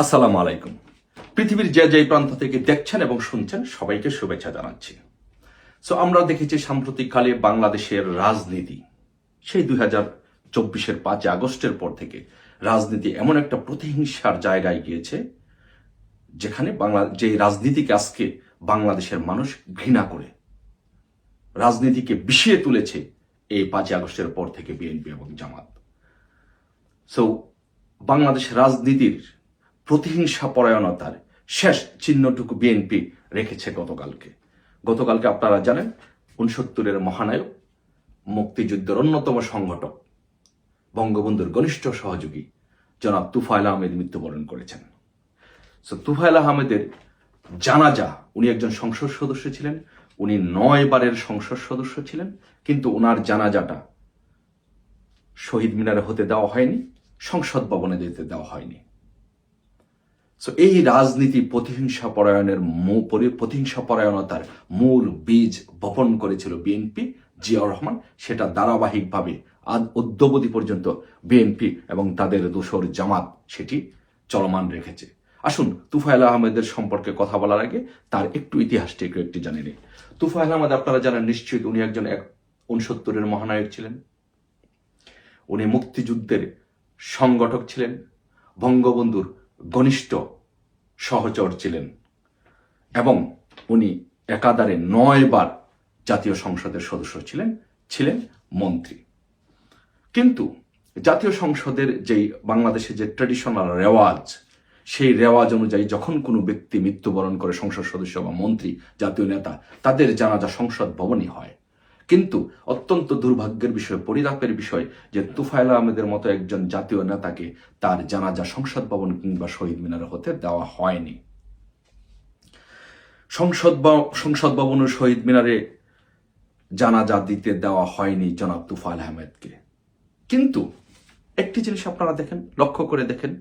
আসসালামু আলাইকুম। পৃথিবীর যে যে প্রান্ত থেকে দেখছেন এবং শুনছেন সবাইকে শুভেচ্ছা জানাচ্ছি। আমরা দেখেছি সাম্প্রতিককালে বাংলাদেশের রাজনীতি সেই 2024-এর 5 আগস্টের পর থেকে রাজনীতি এমন একটা প্রতিহিংসার জায়গায় গিয়েছে যেখানে যে রাজনীতিকে আজকে বাংলাদেশের মানুষ ঘৃণা করে, রাজনীতিকে বিষিয়ে তুলেছে এই 5 আগস্টের পর থেকে বিএনপি এবং জামাত। বাংলাদেশ রাজনীতির প্রতিহিংসা পরায়ণতার শেষ চিহ্নটুকু বিএনপি রেখেছে গতকালকে আপনারা জানেন 69-এর মহানায়ক, মুক্তিযুদ্ধের অন্যতম সংগঠক, বঙ্গবন্ধুর ঘনিষ্ঠ সহযোগী জনাব তুফাইল আহমেদ মৃত্যুবরণ করেছেন। তুফাইল আহমেদের জানাজা, উনি একজন সংসদ সদস্য ছিলেন, উনি 9 বারের সংসদ সদস্য ছিলেন, কিন্তু ওনার জানাজাটা শহীদ মিনারে হতে দেওয়া হয়নি, সংসদ ভবনে দিতে দেওয়া হয়নি। এই রাজনীতি প্রতিহিংসা পরায়ণতার মূল বীজ বপন করেছিল বিএনপি, জিয়াউর রহমান। সেটা ধারাবাহিকভাবে অদ্যাবধি পর্যন্ত বিএনপি এবং তাদের দোসর জামাত সেটি চলমান রেখেছে। আসুন তুফাইল আহমেদের সম্পর্কে কথা বলার আগে তার একটু ইতিহাসটি একটু জানি নিই। তুফাইল আহমেদ আপনারা জানেন নিশ্চয়ই, উনি একজন 69-এর মহানায়ক ছিলেন। উনি মুক্তিযুদ্ধের সংগঠক ছিলেন, বঙ্গবন্ধুর ঘনিষ্ঠ সহচর ছিলেন এবং উনি একাধারে 9 বার জাতীয় সংসদের সদস্য ছিলেন মন্ত্রী। কিন্তু জাতীয় সংসদের যেই বাংলাদেশের যে ট্র্যাডিশনাল রেওয়াজ, সেই রেওয়াজ অনুযায়ী যখন কোনো ব্যক্তি মৃত্যুবরণ করে, সংসদ সদস্য বা মন্ত্রী, জাতীয় নেতা, তাদের জানাজা সংসদ ভবনই হয়। কিন্তু অত্যন্ত দুর্ভাগ্যের বিষয়, পরিতাপের বিষয় যে তুফাইল আহমেদের মতো একজন জাতীয় নেতাকে তার জানাজা সংসদ ভবন কিংবা শহীদ মিনারে হতে দেওয়া হয়নি। সংসদ ভবন ও শহীদ মিনারে জানাজা দিতে দেওয়া হয়নি জনাব তুফাইল আহমেদকে। কিন্তু একটি জিনিস আপনারা দেখেন, লক্ষ্য করে দেখেন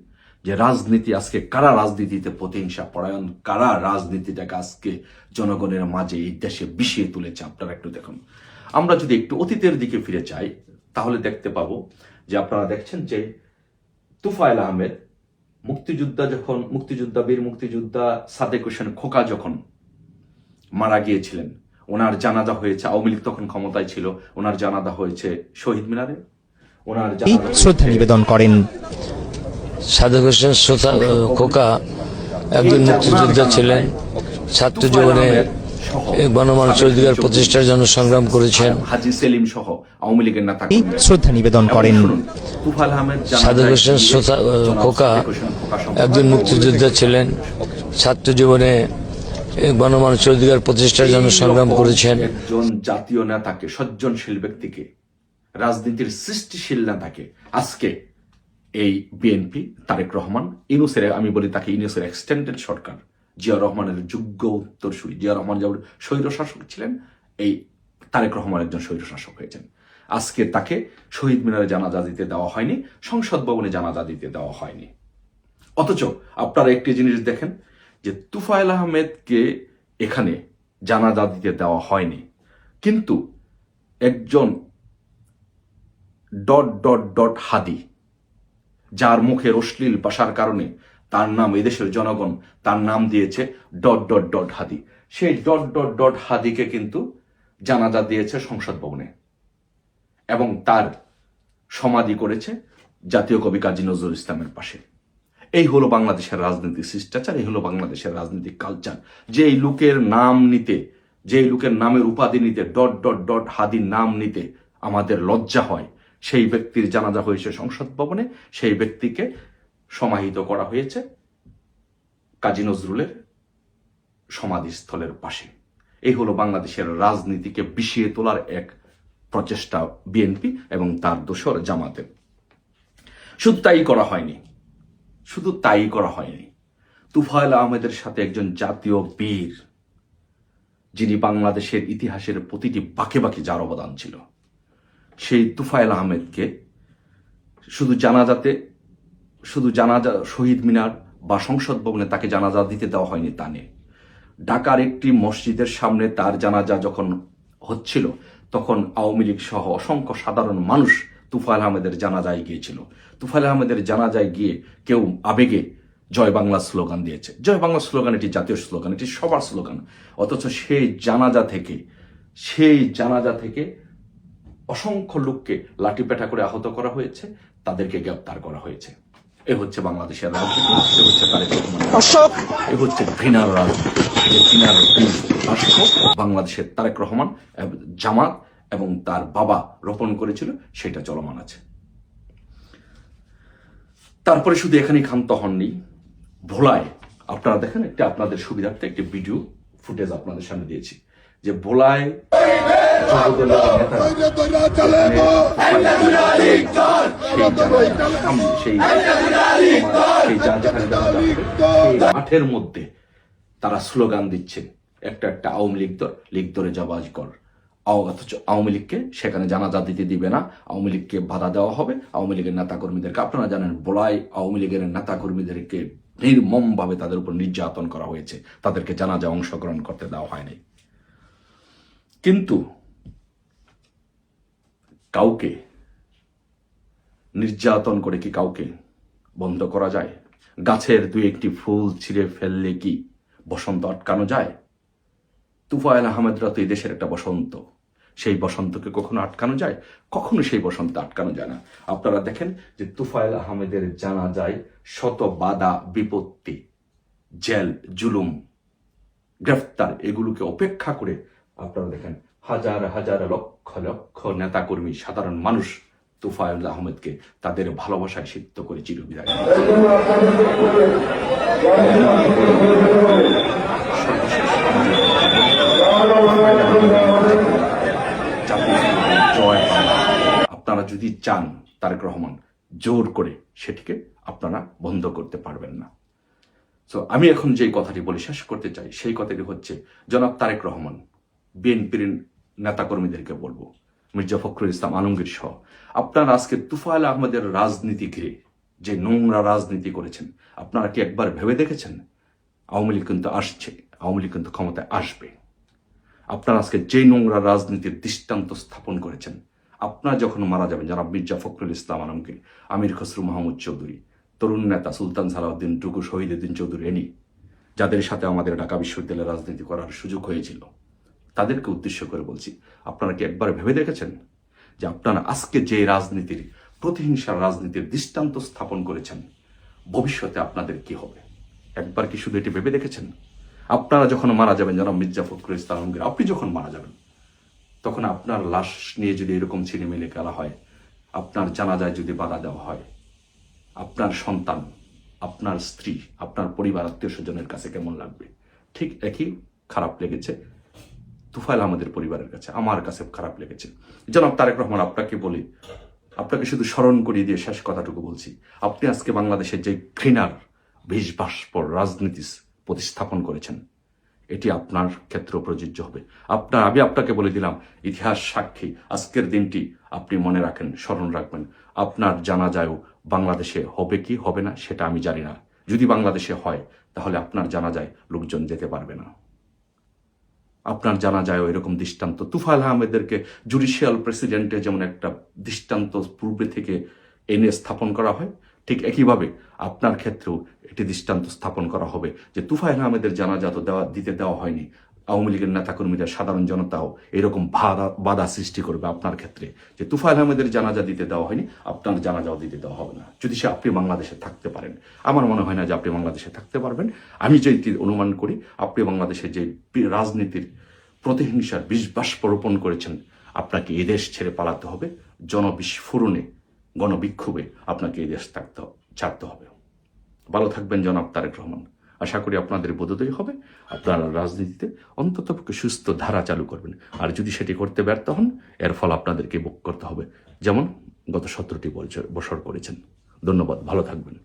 যে রাজনীতি আজকে কারা রাজনীতিতে প্রতিহিংসা পরায়ণ, কারা রাজনীতিটাকে আজকে জনগণের মাঝে এই দেশে বিষিয়ে তুলেছে। আপনারা একটু দেখুন। আমরা যদি একটু অতীতের দিকে ফিরে যাই তাহলে দেখতে পাবো যে আপনারা দেখছেন যে তুফাইল আহমেদ বীর মুক্তিযোদ্ধা সাদেক হোসেন খোকা যখন মারা গিয়েছিলেন, ওনার জানাজা হয়েছে, আওয়ামী লীগ তখন ক্ষমতায় ছিল, ওনার জানাজা হয়েছে শহীদ মিনারে। ওনার শ্রদ্ধা নিবেদন করেন। সাদেক হোসেন খোকা একজন মুক্তিযোদ্ধা ছিলেন, ছাত্র জীবনে গণমানুষের অধিকার প্রতিষ্ঠার জন্য সংগ্রাম করেছেন। হাজী সেলিম সহ আওয়ামী লীগের নেতা শ্রদ্ধা নিবেদন করেন। তুফাইল আহমেদ সাদেক হোসেন খোকা একজন মুক্তিযোদ্ধা ছিলেন, ছাত্র জীবনে গণমানুষের অধিকার প্রতিষ্ঠার জন্য সংগ্রাম করেছেন। একজন জাতীয় নেতাকে, সজ্জনশীল ব্যক্তিকে, রাজনীতির সৃষ্টিশীল নেতাকে আজকে এই বিএনপি, তারেক রহমান, ইউনূসের, আমি বলি তাকে ইউনূসের এক্সটেন্ডেড সরকার, জিয়া রহমানের যোগ্য উত্তরসূরি। জিয়া রহমান যেমন স্বৈরশাসক ছিলেন, এই তারেক রহমান একজন স্বৈরশাসক হয়েছেন। আজকে তাকে শহীদ মিনারে জানাজা দিতে দেওয়া হয়নি, সংসদ ভবনে জানাজা দিতে দেওয়া হয়নি। অথচ আপনারা একটি জিনিস দেখেন যে তুফাইল আহমেদকে এখানে জানাজা দিতে দেওয়া হয়নি, কিন্তু একজন ... হাদি, যার মুখের অশ্লীল ভাষার কারণে তার নাম এদেশের জনগণ তার নাম দিয়েছে ... হাদি, সেই ... হাদিকে কিন্তু জানাজা দিয়েছে সংসদ ভবনে এবং তার সমাধি করেছে জাতীয় কবি কাজী নজরুল ইসলামের পাশে। এই হলো বাংলাদেশের রাজনীতির শিষ্টাচার, এই হলো বাংলাদেশের রাজনৈতিক কালচার। যেই লোকের নাম নিতে, যেই লোকের নামের উপাধি নিতে, ... হাদির নাম নিতে আমাদের লজ্জা হয়, সেই ব্যক্তির জানাজা হয়েছে সংসদ ভবনে, সেই ব্যক্তিকে সমাহিত করা হয়েছে কাজী নজরুলের সমাধিস্থলের পাশে। এই হলো বাংলাদেশের রাজনীতিকে বিষিয়ে তোলার এক প্রচেষ্টা বিএনপি এবং তার দোসর জামাতের। শুধু তাই করা হয়নি, তুফাইল আহমেদের সাথে একজন জাতীয় বীর, যিনি বাংলাদেশের ইতিহাসের প্রতিটি বাঁকে বাঁকে যার অবদান ছিল, সেই তুফাইল আহমেদকে শুধু জানাজা শহীদ মিনার বা সংসদ ভবনে তাকে জানাজা দিতে দেওয়া হয়নি তা নেই। ঢাকার একটি মসজিদের সামনে তার জানাজা যখন হচ্ছিল, তখন আওয়ামী লীগ সহ অসংখ্য সাধারণ মানুষ তুফাইল আহমেদের জানাজায় গিয়েছিল। তুফাইল আহমেদের জানাজায় গিয়ে কেউ আবেগে জয় বাংলা স্লোগান দিয়েছে। জয় বাংলা স্লোগান এটি জাতীয় স্লোগান, এটি সবার স্লোগান। অথচ সেই জানাজা থেকে অসংখ্য লোককে লাঠিপেটা করে আহত করা হয়েছে, তাদেরকে গ্রেপ্তার করা হয়েছে। এ হচ্ছে বাংলাদেশের রাজনীতি, এ হচ্ছে তারেক রহমানের রাজনীতি, এ হচ্ছে ঘৃণার রাজনীতি। যে ঘৃণার বীজ রাষ্ট্র বাংলাদেশের তারেক রহমান, জামাত এবং তার বাবা রোপণ করেছিল, সেটা চলমান আছে। তারপরে শুধু এখানেই ক্ষান্ত হননি, ভোলায় আপনারা দেখেন, একটা আপনাদের সুবিধার্থে একটি ভিডিও ফুটেজ আপনাদের সামনে দিয়েছি, যে ভোলায় মাঠের মধ্যে তারা স্লোগান দিচ্ছে, একটা আওয়ামী লীগ ধরে জবাজ কর। অথচ আওয়ামী লীগকে সেখানে জানাজা দিতে দিবে না, আওয়ামী লীগকে বাধা দেওয়া হবে। আওয়ামী লীগের নেতাকর্মীদেরকে, আপনারা জানেন ভোলায় আওয়ামী লীগের নেতাকর্মীদেরকে নির্মমভাবে তাদের উপর নির্যাতন করা হয়েছে, তাদেরকে জানাজা অংশগ্রহণ করতে দেওয়া হয়নি। কিন্তু কাউকে নির্যাতন করে কি কাউকে বন্ধ করা যায়? গাছের দুই একটি ফুল ছিঁড়ে ফেললে কি বসন্ত আটকানো যায়? তুফায়েল আহমেদরা তো এই দেশের একটা বসন্ত, সেই বসন্তকে কখনো আটকানো যায়? কখনো সেই বসন্ত আটকানো যায় না। আপনারা দেখেন যে তুফায়েল আহমেদের জানাজায় শত বাধা বিপত্তি, জেল, জুলুম, গ্রেফতার, এগুলোকে উপেক্ষা করে আপনারা দেখেন হাজার হাজার লক্ষ লক্ষ নেতাকর্মী, সাধারণ মানুষ তুফায়েল আহমেদকে তাদের ভালোবাসায় সিক্ত করে চিরবিদায়। জয় বাংলা। আপনারা যদি চান তারেক রহমান, জোর করে সেটিকে আপনারা বন্ধ করতে পারবেন না। তো আমি এখন যে কথাটি বলে শেষ করতে চাই, সেই কথাটি হচ্ছে, জনাব তারেক রহমান বিএনপির নেতাকর্মীদেরকে বলবো, মির্জা ফখরুল ইসলাম আলমগীর সহ, আপনারা আজকে তুফায়েল আহমেদের রাজনীতি ঘিরে যে নোংরা রাজনীতি করেছেন, আপনারা কি একবার ভেবে দেখেছেন? আওয়ামী লীগ কিন্তু আসছে, আওয়ামী লীগ কিন্তু ক্ষমতায় আসবে। আপনারা আজকে যে নোংরা রাজনীতির দৃষ্টান্ত স্থাপন করেছেন, আপনারা যখন মারা যাবেন, জনাব মির্জা ফখরুল ইসলাম আলমগীর, আমির খসরু মাহমুদ চৌধুরী, তরুণ নেতা সুলতান সালাউদ্দিন টুকু, শহীদুদ্দিন চৌধুরী এনি, যাদের সাথে আমাদের ঢাকা বিশ্ববিদ্যালয়ে রাজনীতি করার সুযোগ হয়েছিল, তাদেরকে উদ্দেশ্য করে বলছি, আপনারা কি একবার ভেবে দেখেছেন যে আপনারা আজকে যে রাজনীতির, প্রতিহিংসার রাজনীতির দৃষ্টান্ত স্থাপন করেছেন, ভবিষ্যতে আপনাদের কি হবে? একবার কি শুধু এটি ভেবে দেখেছেন? আপনারা যখন মারা যাবেন, জনাব মির্জা ফখরুল ইসলাম আলমগীর, আপনি যখন মারা যাবেন, তখন আপনার লাশ নিয়ে যদি এরকম ছিনিমিনি খেলা হয়, আপনার জানাজায় যদি বাধা দেওয়া হয়, আপনার সন্তান, আপনার স্ত্রী, আপনার পরিবার, আত্মীয় স্বজনের কাছে কেমন লাগবে? ঠিক একই খারাপ লেগেছে তুফায়েল আহমেদের পরিবারের কাছে, আমার কাছে খারাপ লেগেছে। জনাব তারেক রহমান, আপনাকে বলি, আপনাকে শুধু স্মরণ করিয়ে দিয়ে শেষ কথাটুকু বলছি, আপনি আজকে বাংলাদেশের যে ঘৃণার ভিষবাষ্পর রাজনীতি প্রতিস্থাপন করেছেন, এটি আপনার ক্ষেত্রেও প্রযোজ্য হবে। আমি আপনাকে বলে দিলাম, ইতিহাস সাক্ষী, আজকের দিনটি আপনি মনে রাখেন, স্মরণ রাখবেন। আপনার জানাজায়ও বাংলাদেশে হবে কি হবে না সেটা আমি জানি না। যদি বাংলাদেশে হয়, তাহলে আপনার জানাজায় লোকজন যেতে পারবে না। আপনার জানাজায়ও এরকম দৃষ্টান্ত, তুফায়েল আহমেদদেরকে জুডিশিয়াল প্রেসিডেন্টে যেমন একটা দৃষ্টান্ত পূর্বে থেকে এনে স্থাপন করা হয়, ঠিক একইভাবে আপনার ক্ষেত্রেও একটি দৃষ্টান্ত স্থাপন করা হবে যে তুফায়েল আহমেদের জানাজা তো দিতে দেওয়া হয়নি, আওয়ামী লীগের নেতাকর্মীদের, সাধারণ জনতাও এরকম বাধা সৃষ্টি করবে আপনার ক্ষেত্রে, যে তুফায়েল আহমেদের জানাজা দিতে দেওয়া হয়নি, আপনার জানাজাও দিতে দেওয়া হবে না, যদি আপনি বাংলাদেশে থাকতে পারেন। আমার মনে হয় না যে আপনি বাংলাদেশে থাকতে পারবেন। আমি যেটি অনুমান করি, আপনি বাংলাদেশে যে রাজনীতির প্রতিহিংসার বিষবাষ্প রোপণ করেছেন, আপনাকে এই দেশ ছেড়ে পালাতে হবে, জনবিস্ফোরণে, গণবিক্ষোভে আপনাকে এই দেশ ছাড়তে হবে। ভালো থাকবেন জনাব তারেক রহমান। আশা করি আপনাদের বোধোদয় হবে, আপনারা রাজনীতিতে অন্ততপক্ষে সুস্থ ধারা চালু করবেন। আর যদি সেটি করতে ব্যর্থ হন, এর ফল আপনাদেরকে ভোগ করতে হবে, যেমন গত 17টি বছর করেছেন। ধন্যবাদ, ভালো থাকবেন।